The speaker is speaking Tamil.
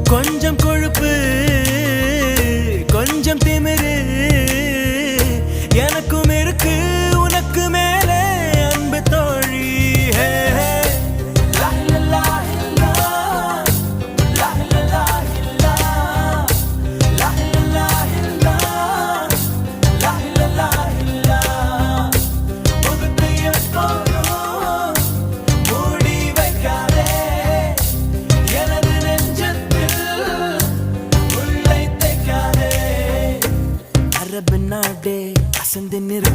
கொஞ்சம் கொழுப்பு கொஞ்சம் திமிரு எனக்கும் இருக்கு உனக்கு மேலே அன்பு தோழி. அரபு நாடே அசந்து நிற்க